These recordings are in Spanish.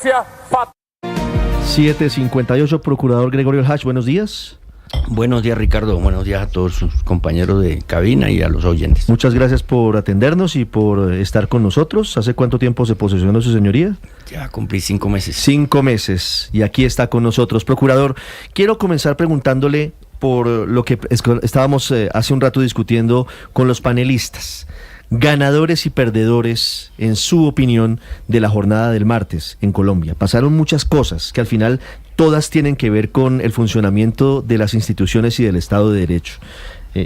7:58, Procurador Gregorio El Hach, buenos días. Buenos días, Ricardo. Buenos días a todos sus compañeros de cabina y a los oyentes. Muchas gracias por atendernos y por estar con nosotros. ¿Hace cuánto tiempo se posesionó su señoría? Ya cumplí 5 meses. 5 meses, y aquí está con nosotros. Procurador, quiero comenzar preguntándole por lo que estábamos hace un rato discutiendo con los panelistas. Ganadores y perdedores, en su opinión, de la jornada del martes en Colombia. Pasaron muchas cosas que al final todas tienen que ver con el funcionamiento de las instituciones y del Estado de Derecho.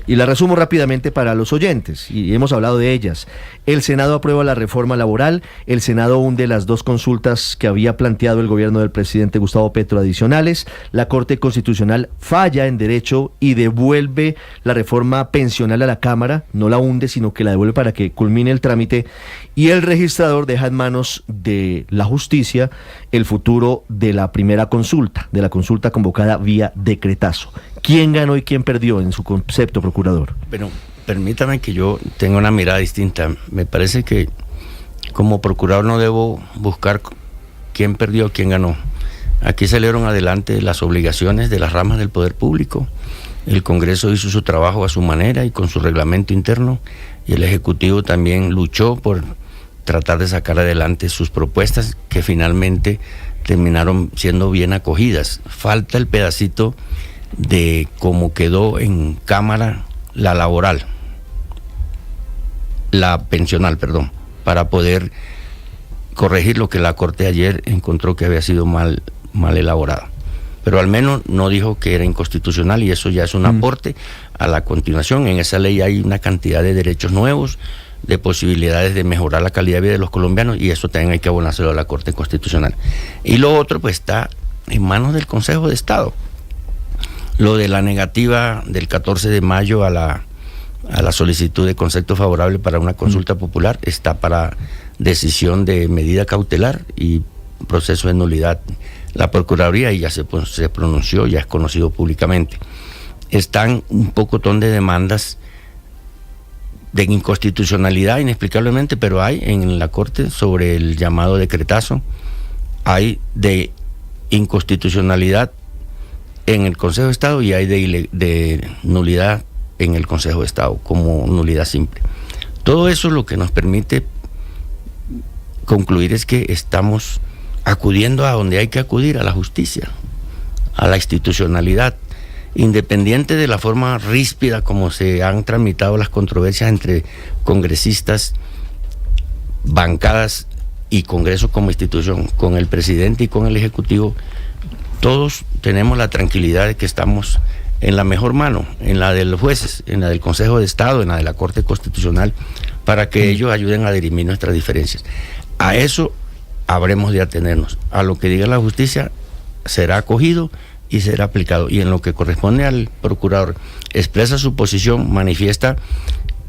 Y la resumo rápidamente para los oyentes, y hemos hablado de ellas. El Senado aprueba la reforma laboral, el Senado hunde las 2 consultas que había planteado el gobierno del presidente Gustavo Petro adicionales, la Corte Constitucional falla en derecho y devuelve la reforma pensional a la Cámara, no la hunde, sino que la devuelve para que culmine el trámite, y el registrador deja en manos de la justicia el futuro de la primera consulta, de la consulta convocada vía decretazo. ¿Quién ganó y quién perdió en su concepto, procurador? Pero permítame que yo tenga una mirada distinta. Me parece que como procurador no debo buscar quién perdió o quién ganó. Aquí salieron adelante las obligaciones de las ramas del poder público. El Congreso hizo su trabajo a su manera y con su reglamento interno, y el Ejecutivo también luchó por tratar de sacar adelante sus propuestas, que finalmente terminaron siendo bien acogidas. Falta el pedacito de cómo quedó en Cámara la laboral, la pensional, perdón, para poder corregir lo que la Corte ayer encontró que había sido mal elaborada. Pero al menos no dijo que era inconstitucional, y eso ya es un aporte a la continuación. En esa ley hay una cantidad de derechos nuevos, de posibilidades de mejorar la calidad de vida de los colombianos, y eso también hay que abonárselo a la Corte Constitucional. Y lo otro pues está en manos del Consejo de Estado. Lo de la negativa del 14 de mayo a la solicitud de concepto favorable para una consulta popular está para decisión de medida cautelar y proceso de nulidad. La Procuraduría ya se pronunció, ya es conocido públicamente. Están un pocotón de demandas de inconstitucionalidad, inexplicablemente, pero hay en la Corte sobre el llamado decretazo, hay de inconstitucionalidad en el Consejo de Estado y hay de nulidad en el Consejo de Estado como nulidad simple. Todo eso lo que nos permite concluir es que estamos acudiendo a donde hay que acudir, a la justicia, a la institucionalidad, independiente de la forma ríspida como se han tramitado las controversias entre congresistas, bancadas y Congreso como institución, con el presidente y con el Ejecutivo. Todos tenemos la tranquilidad de que estamos en la mejor mano, en la de los jueces, en la del Consejo de Estado, en la de la Corte Constitucional, para que ellos ayuden a dirimir nuestras diferencias. A eso habremos de atenernos. A lo que diga la justicia será acogido y será aplicado. Y en lo que corresponde al procurador, expresa su posición, manifiesta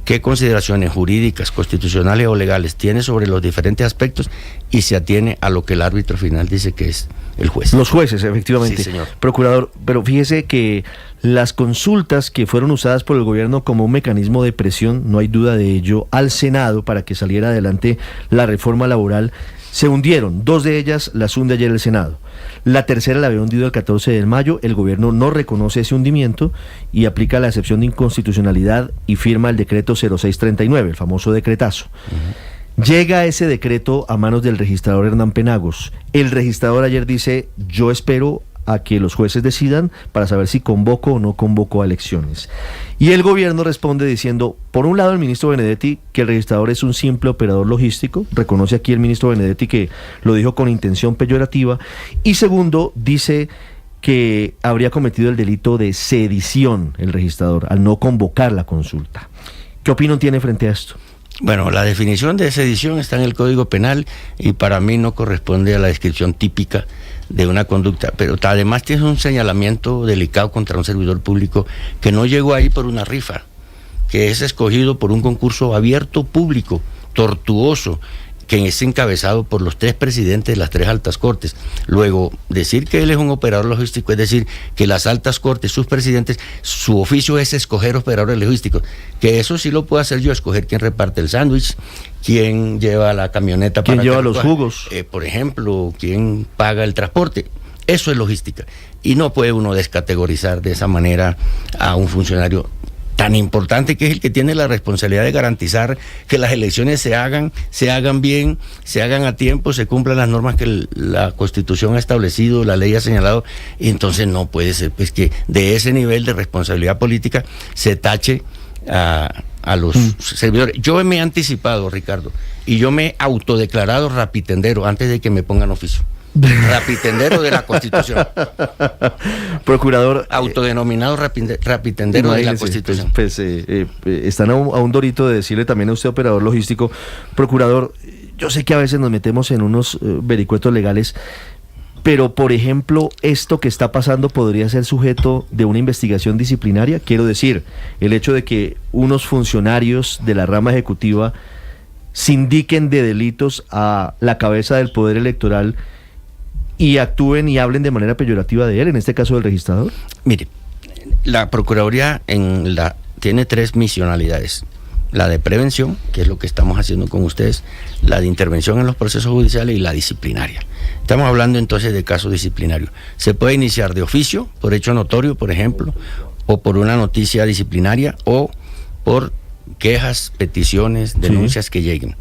qué consideraciones jurídicas, constitucionales o legales tiene sobre los diferentes aspectos, y se atiene a lo que el árbitro final dice que es el juez. Los jueces, efectivamente. Sí, señor. Procurador, pero fíjese que las consultas que fueron usadas por el gobierno como un mecanismo de presión, no hay duda de ello, al Senado para que saliera adelante la reforma laboral, se hundieron. 2 de ellas las hunde ayer el Senado. La tercera la había hundido el 14 de mayo. El gobierno no reconoce ese hundimiento y aplica la excepción de inconstitucionalidad y firma el decreto 0639, el famoso decretazo. Llega ese decreto a manos del registrador Hernán Penagos. El registrador ayer dice: yo espero a que los jueces decidan para saber si convoco o no convoco a elecciones. Y el gobierno responde diciendo, por un lado, el ministro Benedetti, que el registrador es un simple operador logístico, reconoce aquí el ministro Benedetti que lo dijo con intención peyorativa, y segundo, dice que habría cometido el delito de sedición el registrador al no convocar la consulta. ¿Qué opinión tiene frente a esto? Bueno, la definición de sedición está en el Código Penal y para mí no corresponde a la descripción típica de una conducta, pero además tiene un señalamiento delicado contra un servidor público que no llegó ahí por una rifa, que es escogido por un concurso abierto, público, tortuoso, que es encabezado por los 3 presidentes de las 3 altas cortes. Luego, decir que él es un operador logístico es decir que las altas cortes, sus presidentes, su oficio es escoger operadores logísticos, que eso sí lo puedo hacer yo, escoger quién reparte el sándwich, quién lleva la camioneta, quién lleva los jugos, por ejemplo, quién paga el transporte. Eso es logística. Y no puede uno descategorizar de esa manera a un funcionario tan importante, que es el que tiene la responsabilidad de garantizar que las elecciones se hagan bien, se hagan a tiempo, se cumplan las normas que la Constitución ha establecido, la ley ha señalado. Y entonces no puede ser pues que de ese nivel de responsabilidad política se tache a los servidores. Yo me he anticipado, Ricardo, y yo me he autodeclarado rapitendero antes de que me pongan oficio. Rapitendero de la Constitución. Procurador, autodenominado rapitendero de la Constitución. Pues, están a un dorito de decirle también a usted, operador logístico. Procurador, yo sé que a veces nos metemos en unos vericuetos legales, pero por ejemplo, esto que está pasando podría ser sujeto de una investigación disciplinaria. Quiero decir, el hecho de que unos funcionarios de la rama ejecutiva sindiquen de delitos a la cabeza del poder electoral y actúen y hablen de manera peyorativa de él, en este caso del registrador. Mire, la Procuraduría tiene 3 misionalidades: la de prevención, que es lo que estamos haciendo con ustedes, la de intervención en los procesos judiciales y la disciplinaria. Estamos hablando entonces de casos disciplinarios. Se puede iniciar de oficio, por hecho notorio, por ejemplo, o por una noticia disciplinaria, o por quejas, peticiones, denuncias que lleguen.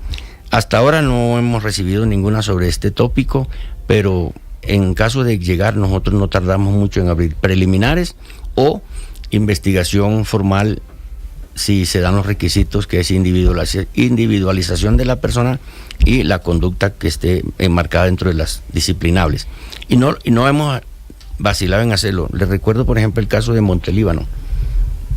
Hasta ahora no hemos recibido ninguna sobre este tópico, pero en caso de llegar, nosotros no tardamos mucho en abrir preliminares o investigación formal si se dan los requisitos, que es individualización de la persona y la conducta que esté enmarcada dentro de las disciplinables. Y no hemos vacilado en hacerlo. Les recuerdo, por ejemplo, el caso de Montelíbano,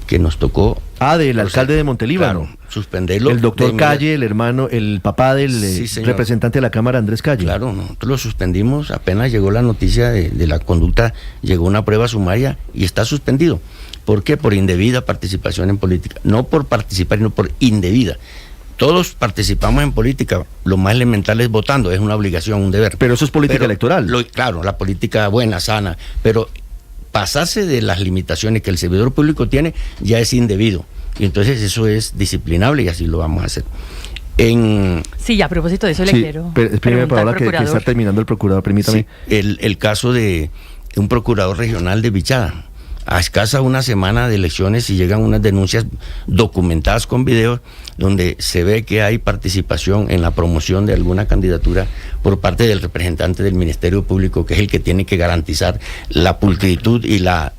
que nos tocó... del alcalde de Montelíbano. Claro, suspenderlo. El doctor Calle, el hermano, el papá del representante de la Cámara, Andrés Calle. Claro, nosotros lo suspendimos, apenas llegó la noticia de la conducta, llegó una prueba sumaria y está suspendido. ¿Por qué? Por indebida participación en política. No por participar, sino por indebida. Todos participamos en política, lo más elemental es votando, es una obligación, un deber. Pero eso es política electoral. Claro, la política buena, sana, pero pasarse de las limitaciones que el servidor público tiene ya es indebido. Y entonces eso es disciplinable y así lo vamos a hacer. Sí, a propósito de eso le quiero explíqueme, Paola, que está terminando el procurador, permítame. Sí, el caso de un procurador regional de Bichada. A escasa una semana de elecciones y llegan unas denuncias documentadas con videos donde se ve que hay participación en la promoción de alguna candidatura por parte del representante del Ministerio Público, que es el que tiene que garantizar la pulcritud y la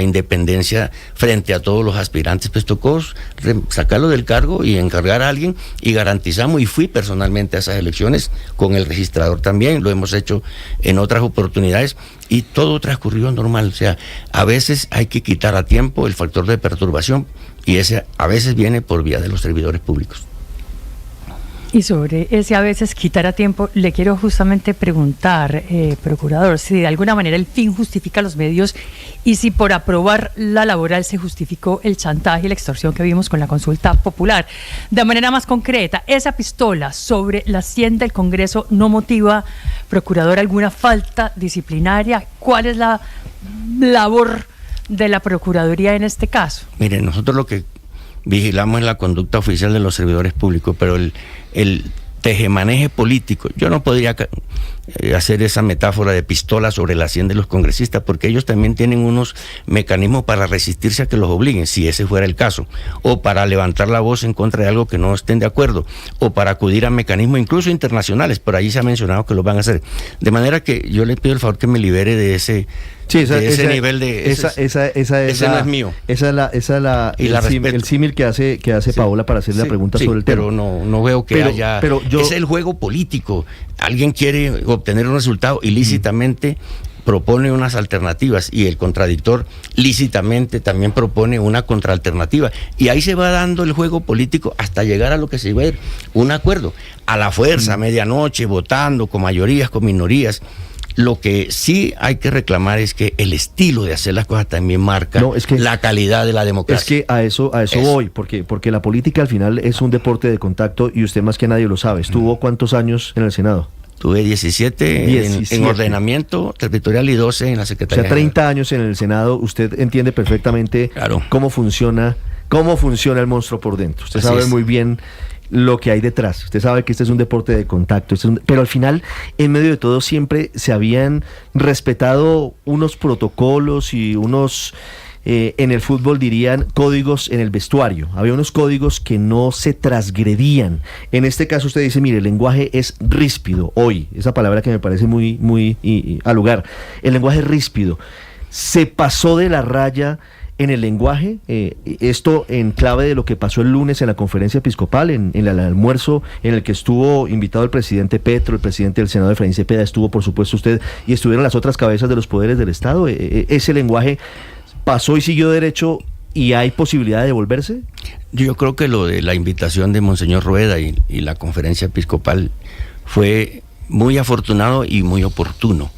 independencia frente a todos los aspirantes. Pues tocó sacarlo del cargo y encargar a alguien, y garantizamos, y fui personalmente a esas elecciones con el registrador también, lo hemos hecho en otras oportunidades y todo transcurrió normal. O sea, a veces hay que quitar a tiempo el factor de perturbación y ese a veces viene por vía de los servidores públicos. Y sobre ese a veces quitar a tiempo, le quiero justamente preguntar, procurador, si de alguna manera el fin justifica los medios y si por aprobar la laboral se justificó el chantaje y la extorsión que vimos con la consulta popular. De manera más concreta, ¿esa pistola sobre la 100 del Congreso no motiva, procurador, alguna falta disciplinaria? ¿Cuál es la labor de la Procuraduría en este caso? Mire, nosotros lo que vigilamos la conducta oficial de los servidores públicos, pero el tejemaneje político, yo no podría hacer esa metáfora de pistola sobre la 100 de los congresistas, porque ellos también tienen unos mecanismos para resistirse a que los obliguen, si ese fuera el caso, o para levantar la voz en contra de algo que no estén de acuerdo, o para acudir a mecanismos incluso internacionales, por ahí se ha mencionado que lo van a hacer. De manera que yo le pido el favor que me libere de ese... Sí, ese nivel de... Ese no es mío. El símil que hace Paola para hacerle la pregunta sobre el tema. Pero no veo que haya... Es el juego político. Alguien quiere obtener un resultado ilícitamente, propone unas alternativas, y el contradictor lícitamente también propone una contraalternativa. Y ahí se va dando el juego político hasta llegar a lo que se va a ir un acuerdo. A la fuerza, a medianoche, votando, con mayorías, con minorías. Lo que sí hay que reclamar es que el estilo de hacer las cosas también marca la calidad de la democracia. Es que a eso voy, porque la política al final es un deporte de contacto y usted más que nadie lo sabe. ¿Estuvo cuántos años en el Senado? Tuve 17 en ordenamiento territorial y 12 en la Secretaría. O sea, 30 años en el Senado. Usted entiende perfectamente cómo funciona el monstruo por dentro. Usted sabe muy bien lo que hay detrás. Usted sabe que este es un deporte de contacto, pero al final, en medio de todo, siempre se habían respetado unos protocolos y unos, en el fútbol dirían, códigos en el vestuario. Había unos códigos que no se transgredían. En este caso usted dice, mire, el lenguaje es ríspido hoy, esa palabra que me parece muy al lugar. El lenguaje es ríspido. Se pasó de la raya en el lenguaje, esto en clave de lo que pasó el lunes en la conferencia episcopal, en el almuerzo en el que estuvo invitado el presidente Petro, el presidente del Senado Efraín Cepeda, estuvo por supuesto usted, y estuvieron las otras cabezas de los poderes del Estado. Ese lenguaje pasó y siguió derecho, ¿y hay posibilidad de devolverse? Yo creo que lo de la invitación de Monseñor Rueda y la conferencia episcopal fue muy afortunado y muy oportuno,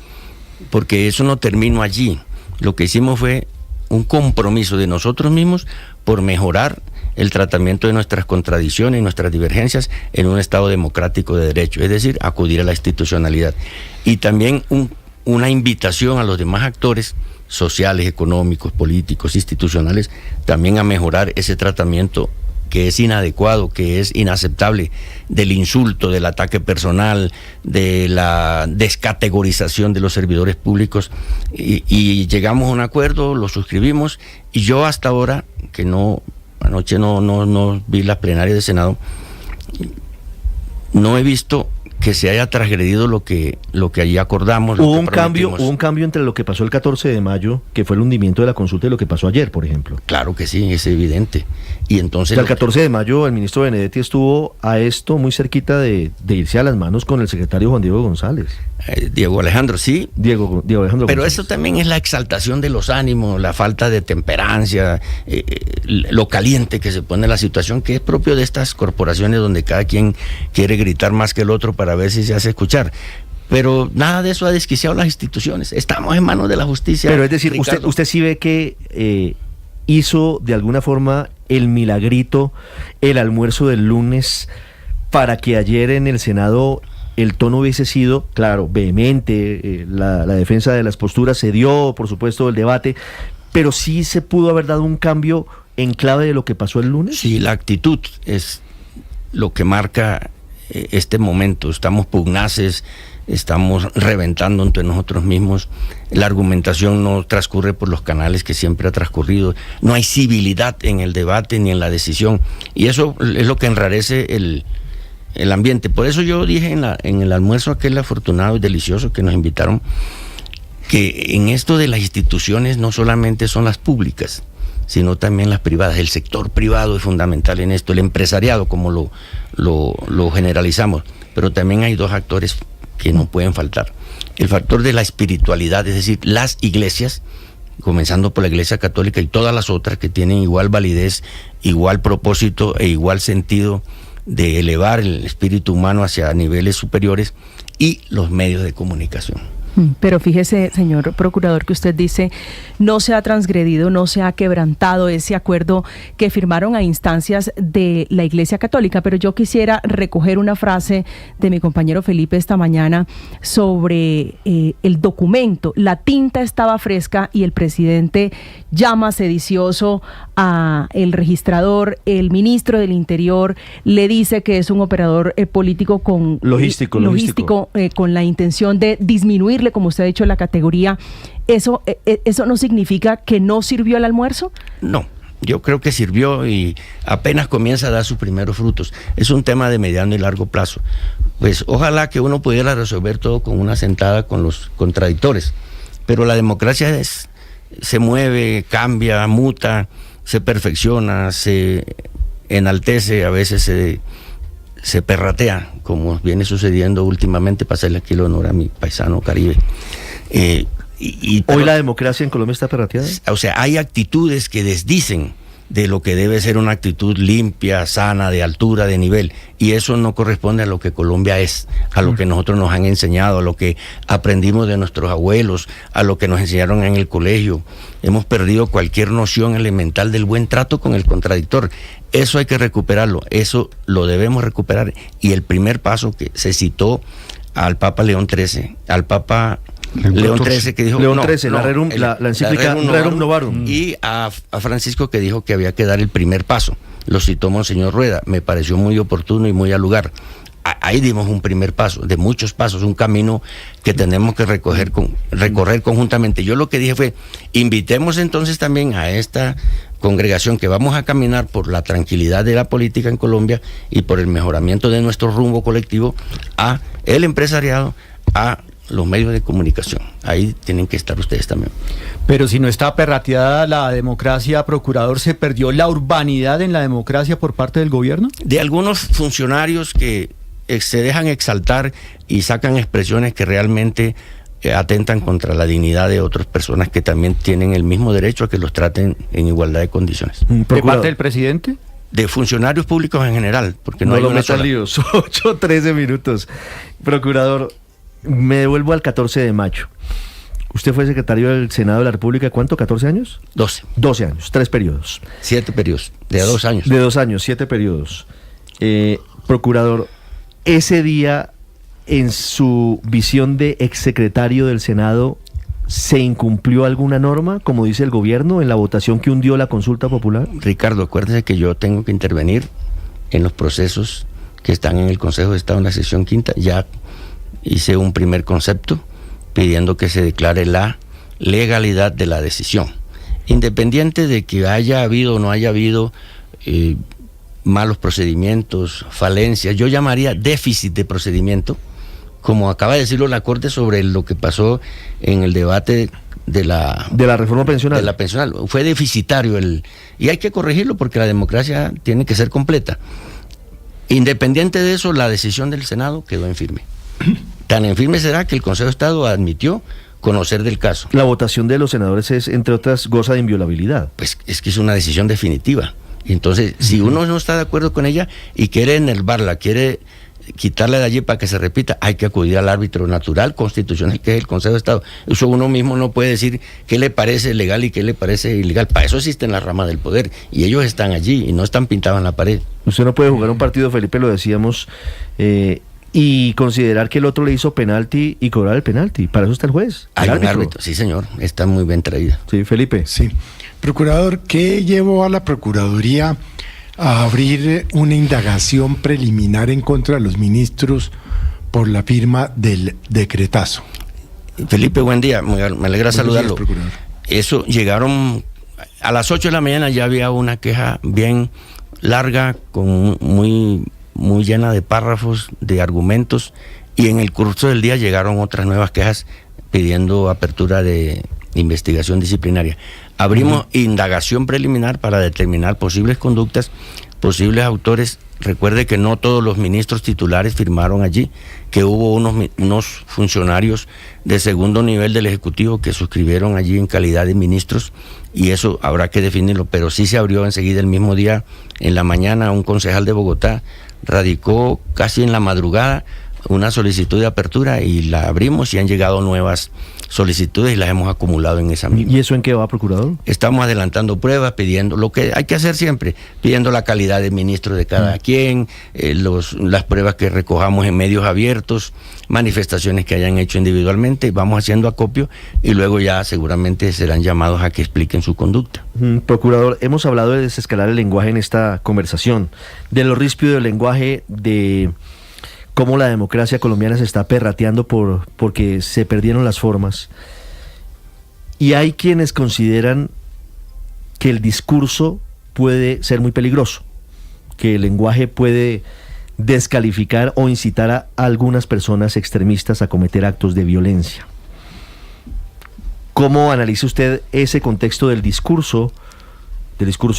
porque eso no terminó allí. Lo que hicimos fue un compromiso de nosotros mismos por mejorar el tratamiento de nuestras contradicciones y nuestras divergencias en un Estado democrático de derecho, es decir, acudir a la institucionalidad. Y también una invitación a los demás actores sociales, económicos, políticos, institucionales, también a mejorar ese tratamiento que es inadecuado, que es inaceptable, del insulto, del ataque personal, de la descategorización de los servidores públicos, y llegamos a un acuerdo, lo suscribimos, y yo hasta ahora, que anoche no vi la plenaria del Senado, no he visto que se haya transgredido lo que allí acordamos. Hubo un cambio entre lo que pasó el 14 de mayo, que fue el hundimiento de la consulta, y lo que pasó ayer, por ejemplo. Claro que sí, es evidente. Y entonces, el 14 de mayo el ministro Benedetti estuvo a esto muy cerquita de irse a las manos con el secretario Juan Diego González. Diego Alejandro, sí. Diego Alejandro Pero González. eso también es la exaltación de los ánimos, la falta de temperancia, lo caliente que se pone la situación, que es propio de estas corporaciones donde cada quien quiere gritar más que el otro para ver si se hace escuchar. Pero nada de eso ha desquiciado las instituciones. Estamos en manos de la justicia. Pero es decir, usted sí ve que hizo de alguna forma el milagrito, el almuerzo del lunes, para que ayer en el Senado el tono hubiese sido, claro, vehemente, la defensa de las posturas se dio, por supuesto, el debate, pero sí se pudo haber dado un cambio en clave de lo que pasó el lunes. Sí, la actitud es lo que marca este momento. Estamos pugnaces, estamos reventando entre nosotros mismos, la argumentación no transcurre por los canales que siempre ha transcurrido, no hay civilidad en el debate ni en la decisión, y eso es lo que enrarece el ambiente. Por eso yo dije en el almuerzo aquel afortunado y delicioso que nos invitaron, que en esto de las instituciones no solamente son las públicas, sino también las privadas. El sector privado es fundamental en esto, el empresariado, como lo generalizamos, pero también hay dos actores que no pueden faltar. El factor de la espiritualidad, es decir, las iglesias, comenzando por la Iglesia Católica y todas las otras que tienen igual validez, igual propósito e igual sentido de elevar el espíritu humano hacia niveles superiores, y los medios de comunicación. Pero fíjese, señor procurador, que usted dice no se ha transgredido, no se ha quebrantado ese acuerdo que firmaron a instancias de la Iglesia Católica, pero yo quisiera recoger una frase de mi compañero Felipe esta mañana sobre el documento. La tinta estaba fresca y el presidente llama sedicioso a el registrador, el ministro del Interior le dice que es un operador político con logístico con la intención de disminuirle, como usted ha dicho, la categoría. ¿Eso no significa que no sirvió el almuerzo? No, yo creo que sirvió y apenas comienza a dar sus primeros frutos. Es un tema de mediano y largo plazo. Pues ojalá que uno pudiera resolver todo con una sentada con los contradictores, pero la democracia se mueve, cambia, muta, se perfecciona, se enaltece, a veces se perratea, como viene sucediendo últimamente, para hacerle aquí el honor a mi paisano Caribe. ¿Hoy la democracia en Colombia está perrateada? O sea, hay actitudes que desdicen de lo que debe ser una actitud limpia, sana, de altura, de nivel. Y eso no corresponde a lo que Colombia es, a lo que nosotros nos han enseñado, a lo que aprendimos de nuestros abuelos, a lo que nos enseñaron en el colegio. Hemos perdido cualquier noción elemental del buen trato con el contradictor. Eso hay que recuperarlo, eso lo debemos recuperar. Y el primer paso que se citó al Papa León XIII, al Papa León XIII, que dijo... León XIII, la encíclica Rerum Novarum. Y a Francisco, que dijo que había que dar el primer paso. Lo citó Monseñor Rueda, me pareció muy oportuno y muy al lugar. Ahí dimos un primer paso, de muchos pasos, un camino que tenemos que recorrer conjuntamente. Yo lo que dije fue, invitemos entonces también a esta congregación que vamos a caminar por la tranquilidad de la política en Colombia y por el mejoramiento de nuestro rumbo colectivo, a el empresariado, a los medios de comunicación. Ahí tienen que estar ustedes también. Pero si no está perrateada la democracia, procurador, ¿se perdió la urbanidad en la democracia por parte del gobierno? De algunos funcionarios que se dejan exaltar y sacan expresiones que realmente atentan contra la dignidad de otras personas que también tienen el mismo derecho a que los traten en igualdad de condiciones. ¿De parte del presidente? De funcionarios públicos en general, porque no hay lo una sola. líos. 8:13 minutos. Procurador, me devuelvo al 14 de mayo. Usted fue secretario del Senado de la República, ¿cuánto? ¿14 años? 12. 12 años, 3 periodos. 7 periodos, de 2 años. De 2 años, 7 periodos. Procurador, ese día, en su visión de exsecretario del Senado, ¿se incumplió alguna norma, como dice el gobierno, en la votación que hundió la consulta popular? Ricardo, acuérdese que yo tengo que intervenir en los procesos que están en el Consejo de Estado en la sesión quinta. Ya hice un primer concepto pidiendo que se declare la legalidad de la decisión, independiente de que haya habido o no haya habido malos procedimientos, falencias. Yo llamaría déficit de procedimiento, como acaba de decirlo la Corte sobre lo que pasó en el debate de la reforma pensional. De la pensional. Fue deficitario y hay que corregirlo porque la democracia tiene que ser completa. Independiente de eso, la decisión del Senado quedó en firme. Tan en firme será que el Consejo de Estado admitió conocer del caso. La votación de los senadores es, entre otras, goza de inviolabilidad. Pues es que es una decisión definitiva. Entonces, si uno no está de acuerdo con ella y quiere enervarla, quiere quitarla de allí para que se repita, hay que acudir al árbitro natural, constitucional, que es el Consejo de Estado. Eso uno mismo no puede decir qué le parece legal y qué le parece ilegal. Para eso existen las ramas del poder y ellos están allí y no están pintados en la pared. Usted no puede jugar un partido, Felipe, lo decíamos, y considerar que el otro le hizo penalti y cobrar el penalti. Para eso está el juez. Hay un árbitro, sí señor, está muy bien traída. Sí, Felipe. Sí. Procurador, ¿qué llevó a la Procuraduría a abrir una indagación preliminar en contra de los ministros por la firma del decretazo? Felipe, buen día, me alegra saludarlo. Eso, llegaron a las 8 de la mañana, ya había una queja bien larga, muy llena de párrafos, de argumentos, y en el curso del día llegaron otras nuevas quejas pidiendo apertura de investigación disciplinaria. Abrimos indagación preliminar para determinar posibles conductas, posibles autores. Recuerde que no todos los ministros titulares firmaron allí, que hubo unos funcionarios de segundo nivel del Ejecutivo que suscribieron allí en calidad de ministros, y eso habrá que definirlo, pero sí se abrió enseguida el mismo día, en la mañana, un concejal de Bogotá radicó casi en la madrugada una solicitud de apertura y la abrimos y han llegado nuevas solicitudes y las hemos acumulado en esa misma. ¿Y eso en qué va, procurador? Estamos adelantando pruebas, pidiendo lo que hay que hacer siempre, pidiendo la calidad de ministro de cada quien, las pruebas que recojamos en medios abiertos, manifestaciones que hayan hecho individualmente, vamos haciendo acopio y luego ya seguramente serán llamados a que expliquen su conducta. Procurador, hemos hablado de desescalar el lenguaje en esta conversación, de lo ríspido del lenguaje, de cómo la democracia colombiana se está perrateando porque se perdieron las formas. Y hay quienes consideran que el discurso puede ser muy peligroso, que el lenguaje puede descalificar o incitar a algunas personas extremistas a cometer actos de violencia. ¿Cómo analiza usted ese contexto del discurso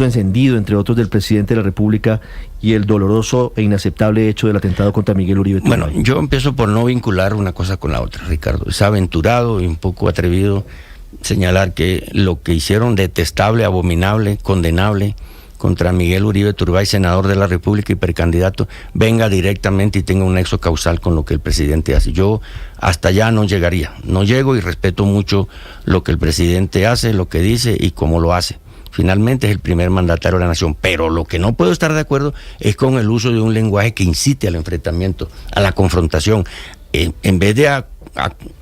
encendido, entre otros, del presidente de la República y el doloroso e inaceptable hecho del atentado contra Miguel Uribe Turbay? Bueno, yo empiezo por no vincular una cosa con la otra, Ricardo. Es aventurado y un poco atrevido señalar que lo que hicieron detestable, abominable, condenable, contra Miguel Uribe Turbay, senador de la República y precandidato, venga directamente y tenga un nexo causal con lo que el presidente hace. Yo hasta allá no llegaría, no llego y respeto mucho lo que el presidente hace, lo que dice y cómo lo hace. Finalmente es el primer mandatario de la nación, pero lo que no puedo estar de acuerdo es con el uso de un lenguaje que incite al enfrentamiento, a la confrontación, en vez de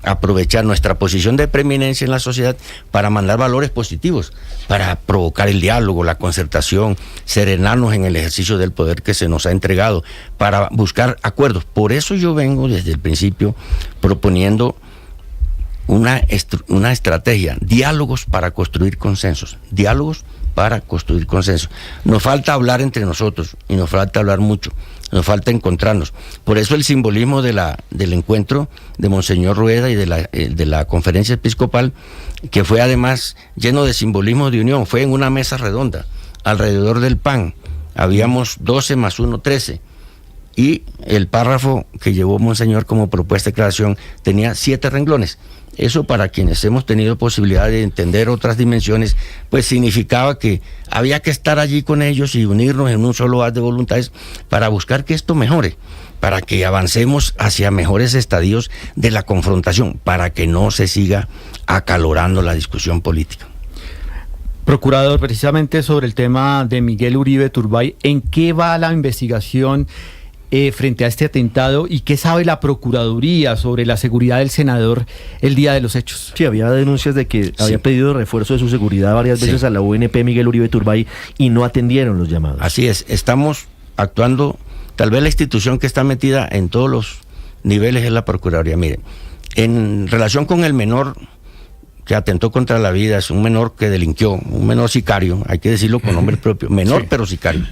aprovechar nuestra posición de preeminencia en la sociedad para mandar valores positivos, para provocar el diálogo, la concertación, serenarnos en el ejercicio del poder que se nos ha entregado, para buscar acuerdos. Por eso yo vengo desde el principio proponiendo una estrategia, diálogos para construir consensos, diálogos para construir consensos. Nos falta hablar entre nosotros y nos falta hablar mucho, nos falta encontrarnos. Por eso el simbolismo del encuentro de Monseñor Rueda y de la conferencia episcopal, que fue además lleno de simbolismo de unión, fue en una mesa redonda, alrededor del pan, habíamos 12 más 1, 13. Y el párrafo que llevó Monseñor como propuesta de declaración tenía 7 renglones. Eso, para quienes hemos tenido posibilidad de entender otras dimensiones, pues significaba que había que estar allí con ellos y unirnos en un solo haz de voluntades para buscar que esto mejore, para que avancemos hacia mejores estadios de la confrontación, para que no se siga acalorando la discusión política. Procurador, precisamente sobre el tema de Miguel Uribe Turbay, ¿en qué va la investigación frente a este atentado y qué sabe la Procuraduría sobre la seguridad del senador el día de los hechos? Sí, había denuncias de que había pedido refuerzo de su seguridad varias veces a la UNP Miguel Uribe Turbay y no atendieron los llamados. Así es, estamos actuando, tal vez la institución que está metida en todos los niveles es la Procuraduría. Miren, en relación con el menor que atentó contra la vida, es un menor que delinquió, un menor sicario, hay que decirlo con nombre propio, menor pero sicario.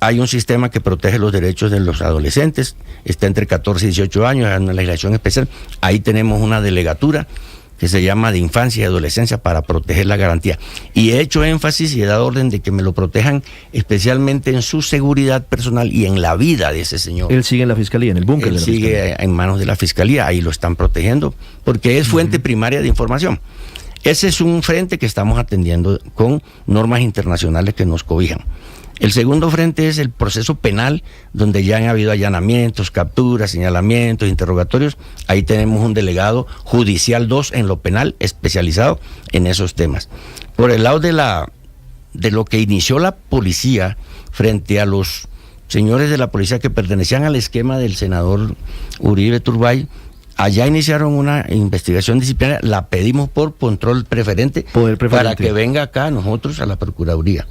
Hay un sistema que protege los derechos de los adolescentes, está entre 14 y 18 años, hay una legislación especial. Ahí tenemos una delegatura que se llama de infancia y adolescencia para proteger la garantía. Y he hecho énfasis y he dado orden de que me lo protejan especialmente en su seguridad personal y en la vida de ese señor. Él sigue en la fiscalía, en el búnker. Él sigue en manos de la fiscalía, ahí lo están protegiendo, porque es fuente primaria de información. Ese es un frente que estamos atendiendo con normas internacionales que nos cobijan. El segundo frente es el proceso penal, donde ya han habido allanamientos, capturas, señalamientos, interrogatorios. Ahí tenemos un delegado judicial 2 en lo penal, especializado en esos temas. Por el lado de lo que inició la policía frente a los señores de la policía que pertenecían al esquema del senador Uribe Turbay, allá iniciaron una investigación disciplinaria, la pedimos por control preferente, para que venga acá nosotros a la Procuraduría.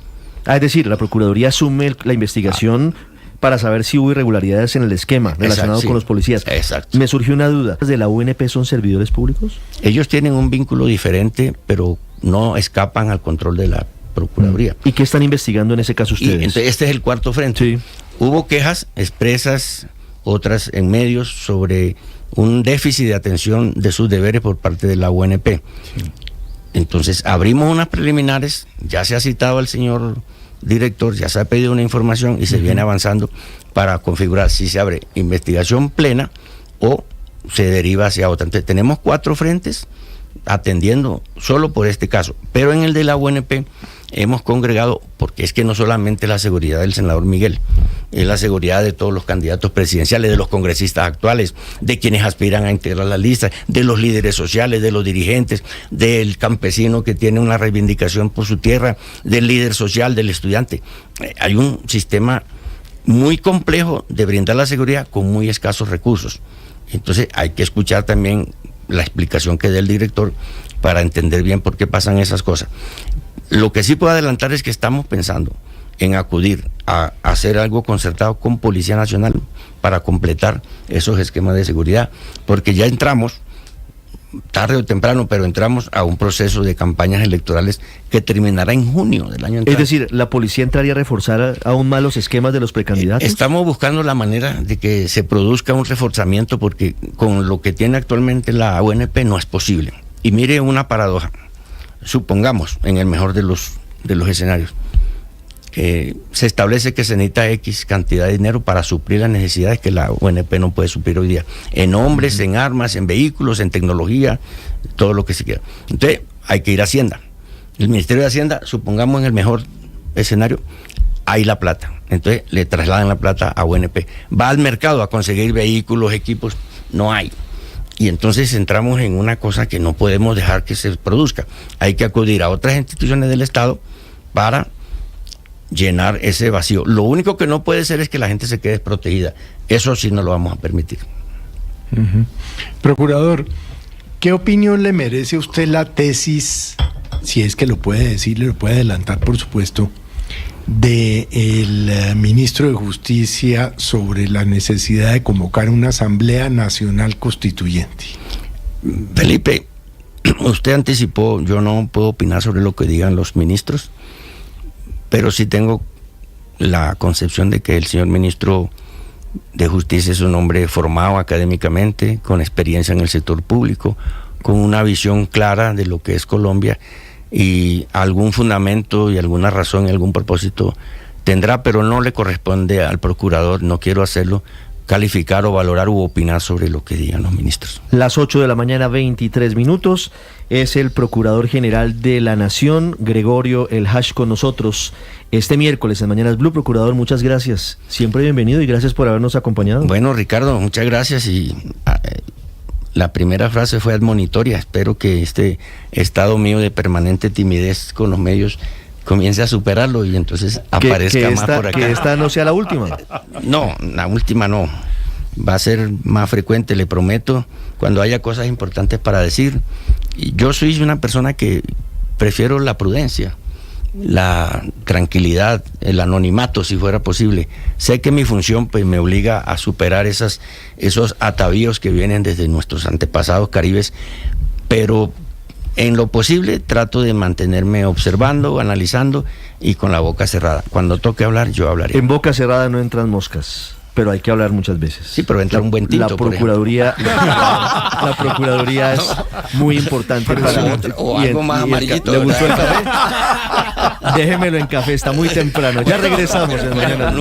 Es decir, la Procuraduría asume la investigación para saber si hubo irregularidades en el esquema relacionado con los policías. Exacto. Me surgió una duda. ¿De la UNP son servidores públicos? Ellos tienen un vínculo diferente, pero no escapan al control de la Procuraduría. ¿Y qué están investigando en ese caso ustedes? Entonces, este es el cuarto frente. Sí. Hubo quejas expresas, otras en medios, sobre un déficit de atención de sus deberes por parte de la UNP. Sí. Entonces abrimos unas preliminares, ya se ha citado al señor director, ya se ha pedido una información y se viene avanzando para configurar si se abre investigación plena o se deriva hacia otra. Entonces tenemos 4 frentes atendiendo solo por este caso, pero en el de la UNP hemos congregado, porque es que no solamente la seguridad del senador Miguel, es la seguridad de todos los candidatos presidenciales, de los congresistas actuales, de quienes aspiran a integrar la lista, de los líderes sociales, de los dirigentes, del campesino que tiene una reivindicación por su tierra, del líder social, del estudiante. Hay un sistema muy complejo de brindar la seguridad con muy escasos recursos. Entonces hay que escuchar también la explicación que dé el director para entender bien por qué pasan esas cosas. Lo que sí puedo adelantar es que estamos pensando en acudir a hacer algo concertado con Policía Nacional para completar esos esquemas de seguridad, porque ya entramos, tarde o temprano, pero entramos a un proceso de campañas electorales que terminará en junio del año entrante. Es decir, ¿la policía entraría a reforzar aún más los esquemas de los precandidatos? Estamos buscando la manera de que se produzca un reforzamiento, porque con lo que tiene actualmente la UNP no es posible. Y mire una paradoja. Supongamos, en el mejor de los escenarios, se establece que se necesita X cantidad de dinero para suplir las necesidades que la UNP no puede suplir hoy día, en hombres, en armas, en vehículos, en tecnología, todo lo que se quiera. Entonces hay que ir a Hacienda. El Ministerio de Hacienda, supongamos en el mejor escenario, hay la plata. Entonces le trasladan la plata a UNP. Va al mercado a conseguir vehículos, equipos, no hay. Y entonces entramos en una cosa que no podemos dejar que se produzca. Hay que acudir a otras instituciones del Estado para llenar ese vacío. Lo único que no puede ser es que la gente se quede desprotegida. Eso sí no lo vamos a permitir. Procurador, ¿qué opinión le merece a usted la tesis, si es que lo puede decir, lo puede adelantar, por supuesto, del ministro de Justicia sobre la necesidad de convocar una Asamblea Nacional Constituyente? Felipe, usted anticipó, yo no puedo opinar sobre lo que digan los ministros, pero sí tengo la concepción de que el señor ministro de Justicia es un hombre formado académicamente, con experiencia en el sector público, con una visión clara de lo que es Colombia, y algún fundamento y alguna razón y algún propósito tendrá, pero no le corresponde al procurador, no quiero hacerlo, calificar o valorar u opinar sobre lo que digan los ministros. Las 8 de la mañana, 23 minutos, es el Procurador General de la Nación, Gregorio El Hash, con nosotros este miércoles en Mañanas Blue. Procurador, muchas gracias, siempre bienvenido y gracias por habernos acompañado. Bueno, Ricardo, muchas gracias, y la primera frase fue admonitoria. Espero que este estado mío de permanente timidez con los medios comience a superarlo y entonces aparezca más por acá. Que esta no sea la última. No, la última no. Va a ser más frecuente, le prometo, cuando haya cosas importantes para decir. Y yo soy una persona que prefiero la prudencia, la tranquilidad, el anonimato, si fuera posible. Sé que mi función pues me obliga a superar esos atavíos que vienen desde nuestros antepasados caribes, pero en lo posible trato de mantenerme observando, analizando y con la boca cerrada. Cuando toque hablar, yo hablaré. En boca cerrada no entran moscas, pero hay que hablar muchas veces. Sí, pero entra un buen tinto. La Procuraduría, la Procuraduría es muy importante para... O algo más amarillito. ¿Le gustó el café? Déjemelo en café, está muy temprano. Ya regresamos en Mañana.